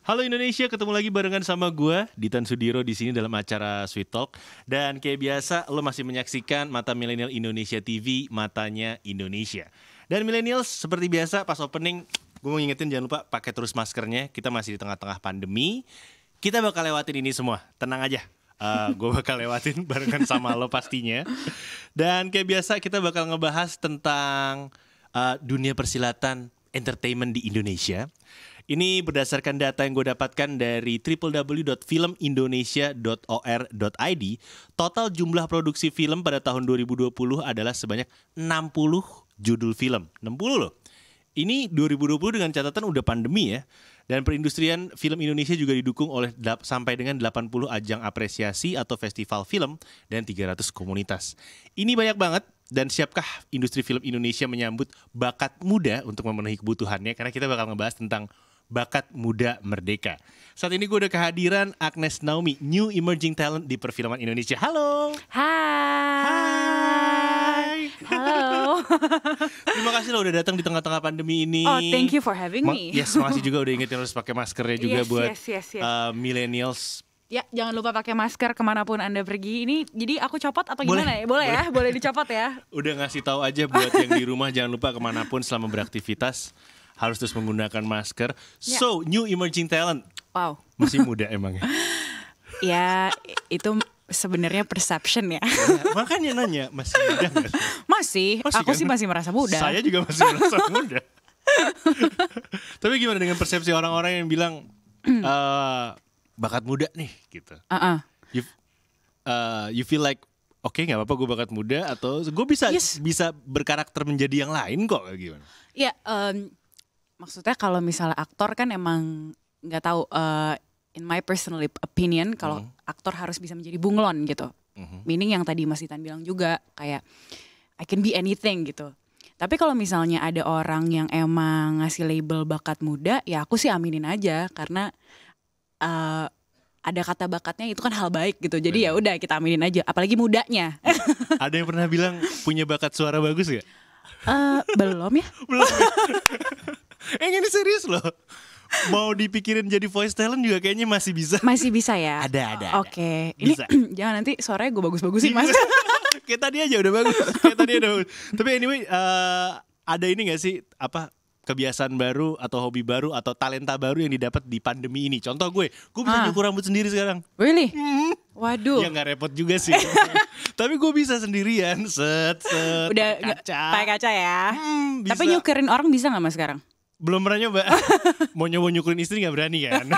Halo Indonesia, ketemu lagi barengan sama gue, Ditan Sudiro di sini dalam acara Sweet Talk. Dan kayak biasa, lo masih menyaksikan Mata Milenial Indonesia TV, Matanya Indonesia. Dan millennials seperti biasa pas opening, gue mau ngingetin jangan lupa pakai terus maskernya. Kita masih di tengah-tengah pandemi. Kita bakal lewatin ini semua, tenang aja. Gue bakal lewatin barengan sama lo pastinya. Dan kayak biasa kita bakal ngebahas tentang dunia persilatan entertainment di Indonesia. Ini berdasarkan data yang gue dapatkan dari www.filmindonesia.or.id. Total jumlah produksi film pada tahun 2020 adalah sebanyak 60 judul film. 60 loh. Ini 2020 dengan catatan udah pandemi ya. Dan perindustrian film Indonesia juga didukung oleh sampai dengan 80 ajang apresiasi atau festival film dan 300 komunitas. Ini banyak banget. Dan siapkah industri film Indonesia menyambut bakat muda untuk memenuhi kebutuhannya? Karena kita bakal ngebahas tentang bakat muda merdeka. Saat ini gue udah kehadiran Agnes Naomi, New Emerging Talent di perfilman Indonesia. Halo. Hai. Halo. Terima kasih lo udah datang di tengah-tengah pandemi ini. Oh, thank you for having me. Yes, makasih juga udah ingetin harus pakai maskernya juga buat yes. millennials. Ya, jangan lupa pakai masker kemanapun Anda pergi. Ini jadi aku copot atau gimana ya? Boleh. Ya? Boleh dicopot ya? Udah ngasih tahu aja buat yang di rumah, jangan lupa kemanapun selama beraktivitas harus terus menggunakan masker. Ya. So, New Emerging Talent. Wow. Masih muda emang ya? Ya, itu sebenarnya perception ya. Makanya nanya, masih muda gak? Masih aku kan? sih masih merasa muda. Saya juga masih merasa muda. Tapi gimana dengan persepsi orang-orang yang bilang bakat muda nih gitu. You feel like oke, nggak apa-apa gue bakat muda atau gue bisa berkarakter menjadi yang lain kok, gimana? Ya, maksudnya kalau misalnya aktor kan emang nggak tahu. In my personal opinion, kalau aktor harus bisa menjadi bunglon gitu. Meaning yang tadi Mas Itan bilang juga kayak I can be anything gitu. Tapi kalau misalnya ada orang yang emang ngasih label bakat muda, ya aku sih aminin aja karena ada kata bakatnya itu kan hal baik gitu. Jadi ya udah kita aminin aja. Apalagi mudanya. Ada yang pernah bilang punya bakat suara bagus gak? Belum ya. Belum. Ini serius loh. Mau dipikirin jadi voice talent juga kayaknya masih bisa. Masih bisa ya. Ada. Oke. Ini jangan nanti suaranya gue bagus-bagusin Mas. Kayak tadi aja udah bagus. Tapi anyway, ada ini gak sih kebiasaan baru atau hobi baru atau talenta baru yang didapat di pandemi ini? Contoh gue bisa nyukur rambut sendiri sekarang. Really? Waduh. Ya gak repot juga sih. Tapi gue bisa sendirian. Udah pakai kaca ya. Bisa. Tapi nyukurin orang bisa gak Mas sekarang? Belum pernah nyoba. Mau nyukurin istri gak berani kan?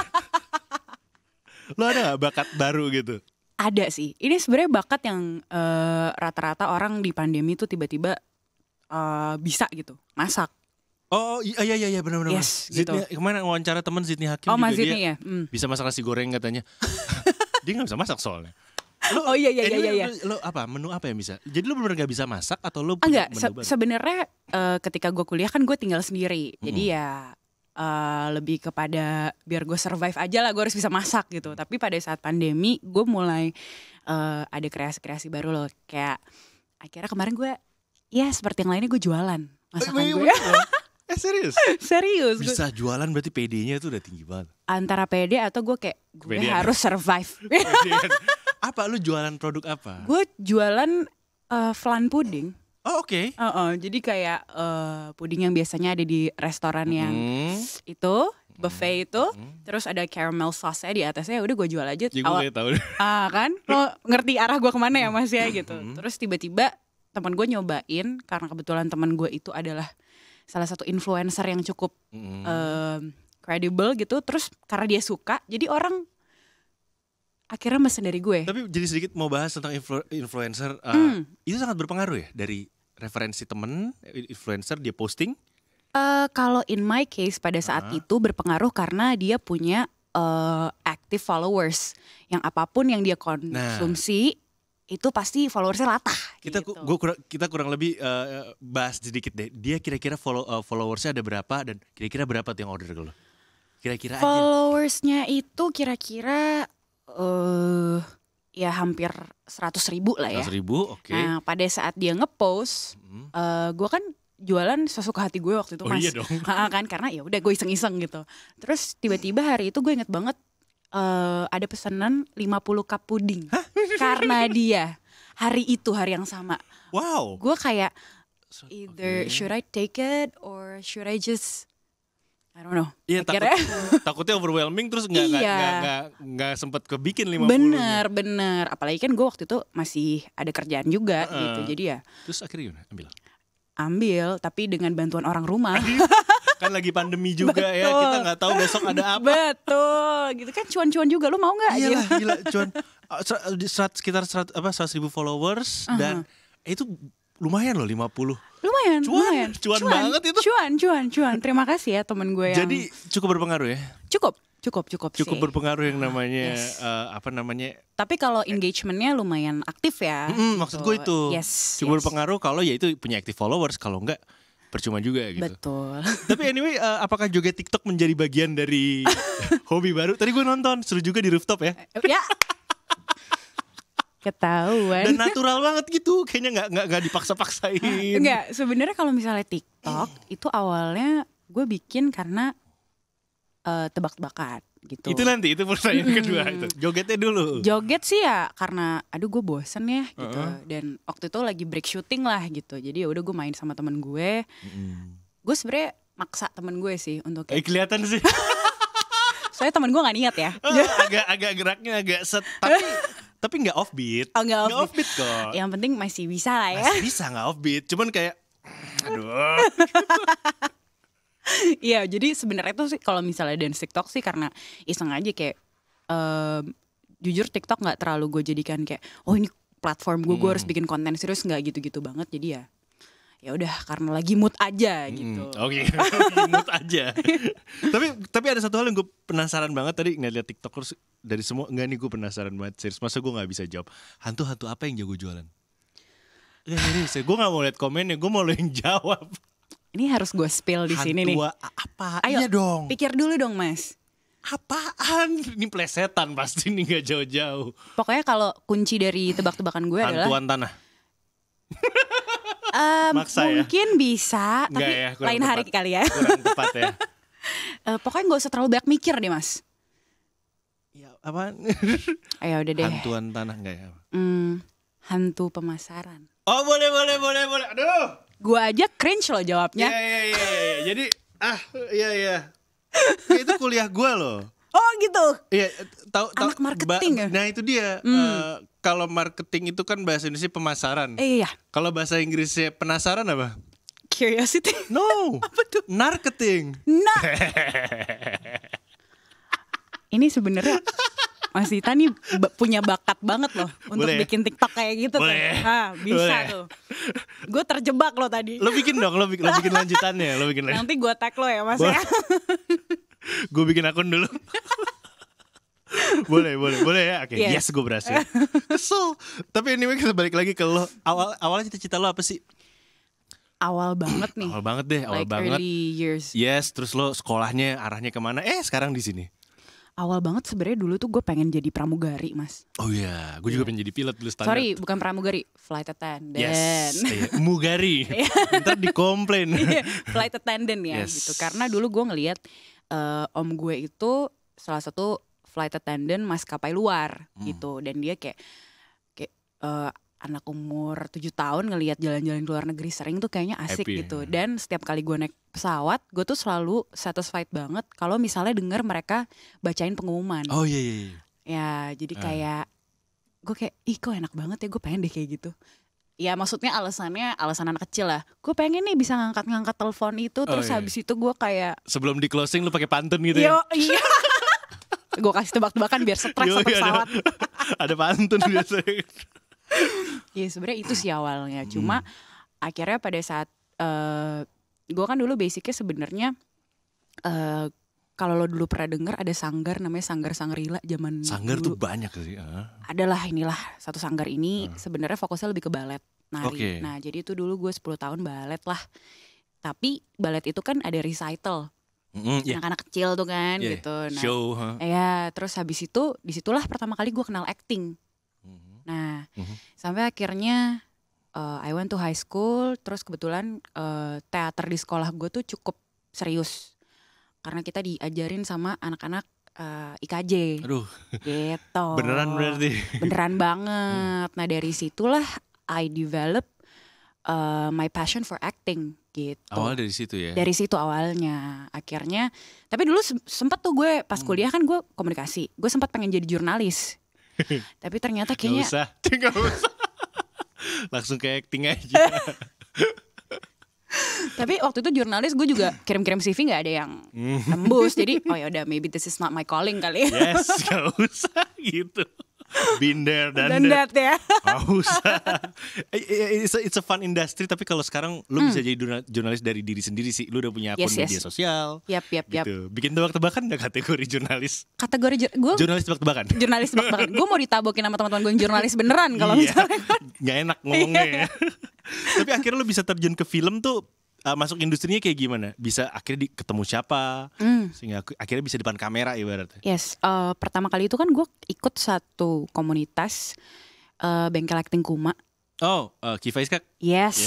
Lo ada gak bakat baru gitu? Ada sih. Ini sebenarnya bakat yang rata-rata orang di pandemi tuh tiba-tiba bisa gitu. Masak. Oh iya benar-benar. Yes, Zidni, gitu. kemarin wawancara teman Zidni Hakim juga Mas Zidni, dia ya? bisa masak nasi goreng katanya. Dia nggak bisa masak soalnya. Oh iya. Lo menu apa yang bisa? Jadi lo benar nggak bisa masak atau lo? Enggak. Sebenarnya ketika gue kuliah kan gue tinggal sendiri. Jadi ya lebih kepada biar gue survive aja lah. Gue harus bisa masak gitu. Tapi pada saat pandemi gue mulai ada kreasi-kreasi baru loh. Kayak akhirnya kemarin gue ya seperti yang lainnya gue jualan masakan gue. Serius? Serius. Bisa jualan berarti PD-nya tuh udah tinggi banget. Antara PD atau gue kayak gue harus survive. Apa lu jualan produk apa? Gue jualan flan pudding. Oh oke. Jadi kayak puding yang biasanya ada di restoran yang itu buffet itu, terus ada caramel sauce-nya di atasnya. Udah gue jual aja. Ya gue tahu. Kan lo ngerti arah gue kemana ya Mas ya gitu. Terus tiba-tiba teman gue nyobain karena kebetulan teman gue itu adalah salah satu influencer yang cukup credible gitu. Terus karena dia suka, jadi orang akhirnya mesen dari gue. Tapi jadi sedikit mau bahas tentang influencer. Itu sangat berpengaruh ya dari referensi temen influencer dia posting. Kalau in my case pada saat itu berpengaruh karena dia punya active followers. Yang apapun yang dia konsumsi itu pasti followersnya latah. Kita kurang lebih bahas sedikit deh. Dia kira-kira followersnya ada berapa dan kira-kira berapa tuh yang order ke lo? Kira-kira followersnya itu kira-kira ya hampir 100.000 lah ya. 100.000, oke. Nah pada saat dia ngepost, gue kan jualan sesuka hati gue waktu itu Oh Mas. iya dong. Kan karena ya udah gue iseng-iseng gitu. Terus tiba-tiba hari itu gue inget banget ada pesanan 50 cup puding. Karena dia hari itu hari yang sama. Wow. Gue kayak either should I take it or should I just I don't know. Iya, Akhirnya takutnya overwhelming terus nggak sempet kebikin 50. bener. Apalagi kan gue waktu itu masih ada kerjaan juga gitu. Jadi ya Terus akhirnya gimana? ambil tapi dengan bantuan orang rumah. Kan lagi pandemi juga ya, Betul. kita nggak tahu besok ada apa. Betul, gitu kan cuan-cuan juga. Lu mau nggak? Iyalah, Gitu. gila cuan sekitar 100.000 followers dan itu lumayan loh 50. Lumayan, Cuan, lumayan. cuan banget itu. Cuan. Terima kasih ya temen gue yang. Jadi cukup berpengaruh ya. cukup sih. Cukup berpengaruh yang namanya Yes. apa namanya? Tapi kalau engagementnya lumayan aktif ya. Maksud gue itu. Yes. Cukup berpengaruh kalau ya itu punya active followers, kalau enggak percuma juga gitu. Betul. Tapi anyway, apakah joget TikTok menjadi bagian dari hobi baru? Tadi gue nonton, seru juga di rooftop ya. Ya. Ketahuan. Dan natural banget gitu, kayaknya nggak dipaksa-paksain. Enggak, sebenarnya kalau misalnya TikTok itu awalnya gue bikin karena tebak-tebakan gitu. Itu nanti, itu pertanyaan kedua itu. Jogetnya dulu. Joget sih ya karena aduh gue bosen ya gitu. Dan waktu itu lagi break shooting lah gitu. Jadi ya udah gue main sama temen gue. Gue sebenarnya maksa temen gue sih untuk Kelihatan sih. soalnya temen gue gak niat ya. agak geraknya agak set, tapi nggak offbeat. Oh, nggak Nggak offbeat kok. Yang penting masih bisa lah ya. Masih bisa nggak offbeat, cuman kayak aduh. Iya, jadi sebenarnya tuh sih kalau misalnya dance TikTok sih karena iseng aja kayak jujur TikTok nggak terlalu gue jadikan kayak oh ini platform gue harus bikin konten serius, nggak gitu-gitu banget. Jadi ya udah karena lagi mood aja gitu. Oke, mood aja. tapi ada satu hal yang gue penasaran banget tadi ngeliat TikTok terus dari semua enggak nih, gue penasaran banget serius. Masa gue nggak bisa jawab hantu apa yang jago jualan? Gue nggak mau lihat komennya, gue mau lo yang jawab. Ini harus gue spill di sini nih. Hantu apa? Ayo, iya dong. pikir dulu dong Mas. Apaan? Ini plesetan pasti nih, nggak jauh-jauh. Pokoknya kalau kunci dari tebak-tebakan gue adalah Hantuan tanah. Maksa ya? mungkin bisa, tapi ya, kurang lain hari tepat. kali ya. Kurang tepat ya. Pokoknya gak usah terlalu banyak mikir deh Mas. Ya apaan? Ayo udah deh. Hantuan tanah enggak ya? Hantu pemasaran. Oh boleh. Aduh. Gua aja cringe loh jawabnya. Iya. Jadi iya. Itu kuliah gue loh. Oh gitu. Iya, tahu Anak marketing ya? Nah itu dia. Kalau marketing itu kan bahasa Indonesia pemasaran. Iya. Kalau bahasa Inggrisnya penasaran apa? Curiosity. No. Apa tuh? Marketing. Nah. Ini sebenarnya Mas Dita nih punya bakat banget loh untuk Boleh. bikin TikTok kayak gitu. Boleh. Tuh. Bisa Boleh. tuh. Gue terjebak loh tadi. Lo bikin dong, lo bikin lanjutannya, lo bikin lanjutan. Nanti gue tag lo ya Mas Boleh. ya. Gue bikin akun dulu. boleh ya. Oke, Yes. yes gue berhasil. Kesel. Tapi anyway kita balik lagi ke lo. Awalnya cita-cita lo apa sih? Awal banget nih. Awal banget deh, awal like banget. early years. Yes, terus lo sekolahnya arahnya kemana? Sekarang di sini. Awal banget sebenarnya dulu tuh gue pengen jadi pramugari Mas. Oh iya, gue juga pengen jadi pilot dulu standar. Sorry, bukan pramugari, flight attendant. Yes, mugari. Ntar dikomplain. Flight attendant ya Yes. gitu. Karena dulu gue ngelihat om gue itu salah satu flight attendant maskapai luar gitu, dan dia kayak anak umur 7 tahun ngelihat jalan-jalan ke luar negeri sering tuh kayaknya asik Happy. gitu. Dan setiap kali gue naik pesawat, gue tuh selalu satisfied banget kalau misalnya denger mereka bacain pengumuman. Oh iya. Ya jadi kayak gue kayak ih kok enak banget ya, gue pengen deh kayak gitu. Ya maksudnya alasan anak kecil lah. Gue pengen nih bisa ngangkat telepon itu, terus iya. habis itu gue kayak Sebelum di closing lu pakai pantun gitu ya. iya. Gue kasih tebak-tebakan biar stres Yo, sama pesawat. ada pantun biasanya. Iya sebenarnya itu sih awalnya. Cuma akhirnya pada saat gue kan dulu basicnya sebenarnya kalau lo dulu pernah dengar ada sanggar namanya Sanggar Sangrila zaman Sanggar dulu. tuh banyak sih. Adalah inilah satu sanggar ini sebenarnya fokusnya lebih ke balet nari. Oke. Nah jadi itu dulu gue 10 tahun balet lah. Tapi balet itu kan ada recital. Iya. Anak-anak kecil tuh kan Yeah. gitu. Nah, Show. ya terus habis itu disitulah pertama kali gue kenal acting. Nah sampai akhirnya I went to high school, terus kebetulan teater di sekolah gue tuh cukup serius. Karena kita diajarin sama anak-anak IKJ. Aduh. Gitu. Beneran berarti. Beneran banget. Nah dari situlah I develop my passion for acting gitu. Awal dari situ ya? Dari situ awalnya. Akhirnya, tapi dulu sempet tuh gue pas kuliah kan gue komunikasi. Gue sempat pengen jadi jurnalis. Tapi ternyata kayaknya Gak usah. Langsung ke acting aja. Tapi waktu itu jurnalis gue juga kirim-kirim CV gak ada yang tembus. Jadi yaudah maybe this is not my calling kali. Yes, gak usah gitu. Been there dan that ya. Gak usah. It's a fun industry. Tapi kalau sekarang lu bisa jadi jurnalis dari diri sendiri sih. Lu udah punya akun media sosial. Yap. Gitu. Bikin tebak-tebakan gak kategori jurnalis? Gue jurnalis tebak-tebakan. Jurnalis tebak-tebakan. Gue mau ditabokin sama teman-teman gue yang jurnalis beneran kalau misalnya. Gak enak ngomongnya. Tapi akhirnya lu bisa terjun ke film tuh, masuk industrinya kayak gimana? Bisa akhirnya ketemu siapa? Sehingga akhirnya bisa depan kamera ibaratnya. Yes, pertama kali itu kan gue ikut satu komunitas bengkel acting Kuma. Oh, Kiva Iskak? Yes,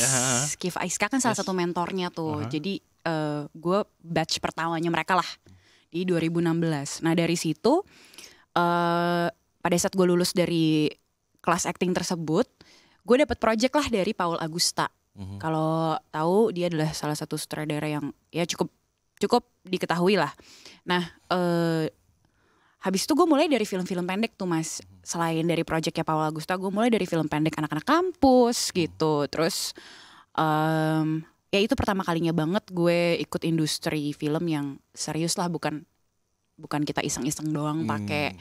Kiva Iskak kan salah satu mentornya tuh. Jadi gue batch pertamanya mereka lah di 2016. Nah dari situ pada saat gue lulus dari kelas acting tersebut, gue dapet project lah dari Paul Agusta. Kalau tahu dia adalah salah satu sutradara yang ya cukup diketahui lah. Nah habis itu gue mulai dari film-film pendek tuh Mas. Selain dari projectnya Paul Agusta, gue mulai dari film pendek anak-anak kampus gitu. Terus ya itu pertama kalinya banget gue ikut industri film yang serius lah, bukan kita iseng-iseng doang pakai,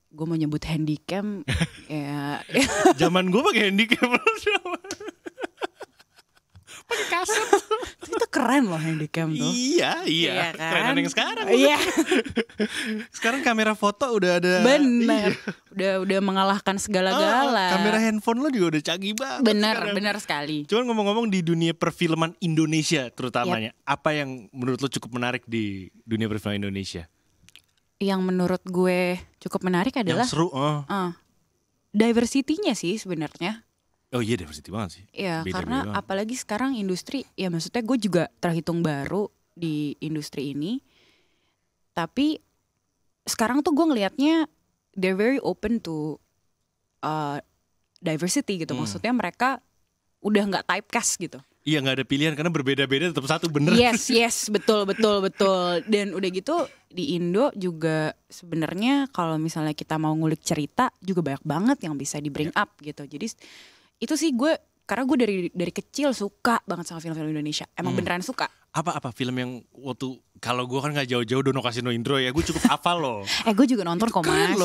gue mau nyebut handycam ya. Zaman gue pakai handycam. Pakai kaset. Itu keren loh handycam tuh. Iya kan? Kerenan yang sekarang. Iya. Sekarang kamera foto udah ada. Bener. Udah mengalahkan segala-gala. Kamera handphone lo juga udah canggih banget. Bener sekali. Cuman ngomong-ngomong di dunia perfilman Indonesia terutamanya, apa yang menurut lo cukup menarik di dunia perfilman Indonesia? Yang menurut gue cukup menarik adalah yang seru. Diversity-nya sih sebenarnya. Oh iya, diversity banget sih. Iya, karena apalagi sekarang industri, ya maksudnya gue juga terhitung baru di industri ini. Tapi sekarang tuh gue ngelihatnya they're very open to diversity gitu. Maksudnya mereka udah nggak typecast gitu. Iya, nggak ada pilihan karena berbeda-beda tetap satu, bener. Yes, betul. Dan udah gitu di Indo juga sebenarnya kalau misalnya kita mau ngulik cerita juga banyak banget yang bisa di bring up gitu. Jadi itu sih gue, karena gue dari kecil suka banget sama film-film Indonesia. Emang beneran suka. Apa film yang waktu, kalau gue kan gak jauh-jauh Dono Kasino Indro ya, gue cukup hafal loh. Gue juga nonton kok Mas.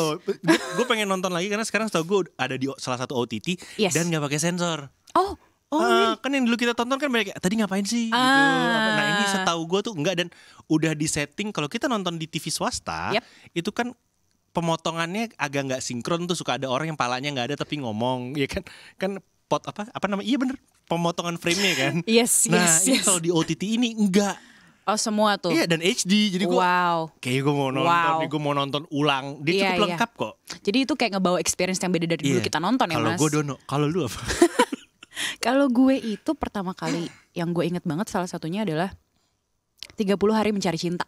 Gue pengen nonton lagi karena sekarang setahu gue ada di salah satu OTT dan gak pakai sensor. Kan yang dulu kita tonton kan banyak, tadi ngapain sih gitu. Nah ini setahu gue tuh enggak, dan udah di setting. Kalau kita nonton di TV swasta, itu kan pemotongannya agak nggak sinkron tuh, suka ada orang yang palanya nggak ada tapi ngomong, ya kan apa namanya, iya bener, pemotongan frame-nya kan. Yes. Ini kalau di OTT ini enggak. Semua tuh. Iya, dan HD, jadi gue kayak gue mau nonton, gue mau nonton ulang, dia cukup lengkap kok. Jadi itu kayak ngebawa experience yang beda dari dulu kita nonton ya Mas. Kalau gue Dono, kalau lu apa? Kalau gue itu pertama kali yang gue inget banget salah satunya adalah 30 Hari Mencari Cinta.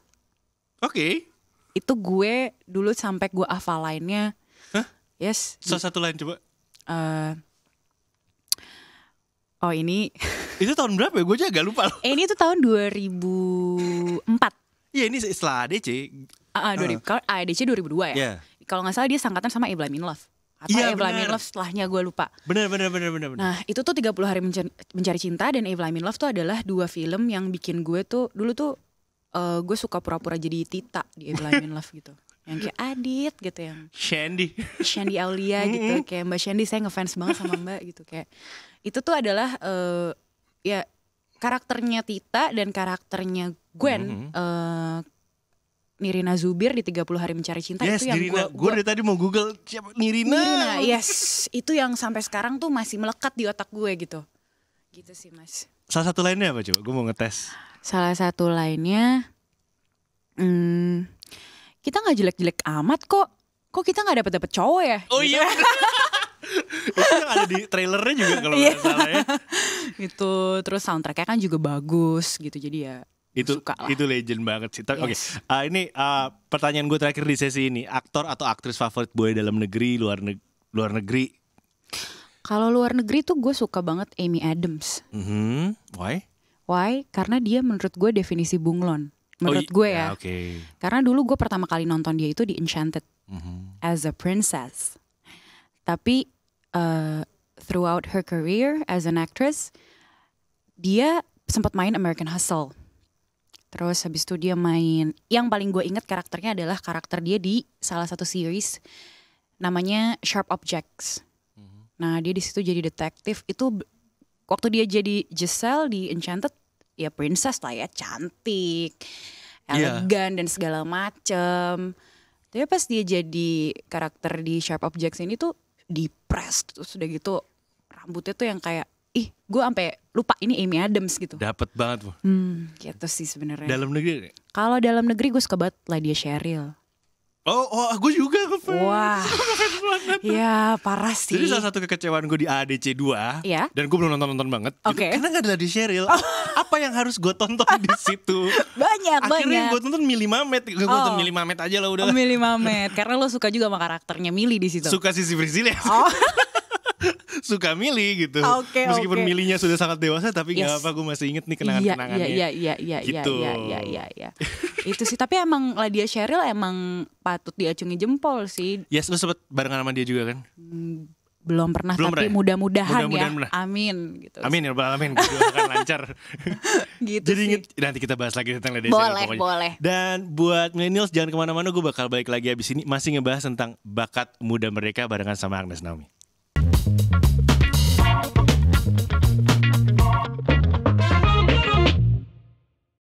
Oke. Itu gue dulu sampai gue hafal lainnya. Hah? Yes. Salah satu lain coba. Ini. Itu tahun berapa ya? Gue aja agak lupa loh. Ini tuh tahun 2004. Iya, ini setelah ADC. 2000, ADC 2002 ya. Yeah. Kalau nggak salah dia sangkatan sama Evelyn in Love. Atau Evelyn in Love setelahnya, gue lupa. Bener. Nah itu tuh 30 Hari Mencari Cinta dan Evelyn in Love tuh adalah dua film yang bikin gue tuh dulu tuh gue suka pura-pura jadi Tita di Evelyn in Love gitu. Yang kayak Adit gitu, yang Shandy Aulia gitu. Kayak Mbak Shandy, saya ngefans banget sama Mbak gitu. Kayak itu tuh adalah ya karakternya Tita dan karakternya Gwen, Nirina Zubir di 30 Hari Mencari Cinta. Yes, itu yang gue dari tadi mau Google siapa Nirina. Yes, itu yang sampai sekarang tuh masih melekat di otak gue gitu. Gitu sih Mas. Salah satu lainnya apa coba? Gue mau ngetes. Salah satu lainnya, kita nggak jelek-jelek amat kok. Kok kita nggak dapet cowok ya? Oh gitu. Iya. Itu yang ada di trailernya juga kalau nggak salah ya. Itu terus soundtracknya kan juga bagus gitu, jadi ya suka lah. Itu legend banget sih. Oke, ini pertanyaan gue terakhir di sesi ini, aktor atau aktris favorit boy dalam negeri, luar negeri? Kalau luar negeri tuh gue suka banget Amy Adams. Why? Why? Karena dia menurut gue definisi bunglon. Menurut gue ya. Okay. Karena dulu gue pertama kali nonton dia itu di Enchanted as a princess. Tapi throughout her career as an actress, dia sempat main American Hustle. Terus habis itu dia main, yang paling gue inget karakternya adalah karakter dia di salah satu series namanya Sharp Objects. Nah dia di situ jadi detektif. Itu waktu dia jadi Giselle di Enchanted, ya princess lah ya, cantik, elegan dan segala macem. Tapi pas dia jadi karakter di Sharp Objects ini tuh depressed, terus udah gitu rambutnya tuh yang kayak gue sampai lupa ini Amy Adams gitu. Dapat banget bu. Gitu sih sebenarnya. Dalam negeri? Kalau dalam negeri gue suka banget Lydia Cheryl. Oh, gue juga ngefans. Wah, ya parah sih. Jadi salah satu kekecewaan gue di ADC 2 dan gue belum nonton banget. Okay. Karena gak ada Lydia Cheryl. Apa yang harus gue tonton di situ? Akhirnya gue tonton Millie Mamet. Gue tonton Millie Mamet aja lah udah. Millie Mamet, karena lo suka juga sama karakternya Millie di situ. Suka Sissy Priscilla. Suka Millie gitu. Meskipun Millie-nya sudah sangat dewasa, tapi gak apa, gue masih inget nih kenangan-kenangannya. Iya. Itu sih, tapi emang Lydia Cheryl emang patut diacungi jempol sih. Yes, lu sempet barengan sama dia juga kan? Belum pernah, tapi mudah-mudahan ya. Amin gitu. Amin ya rabbal alamin, gue akan lancar. Gitu. Jadi inget, nanti kita bahas lagi tentang Lydia Cheryl pokoknya. Boleh. Dan buat millennials jangan kemana-mana, gue bakal balik lagi abis ini masih ngebahas tentang bakat muda mereka barengan sama Agnes Naomi.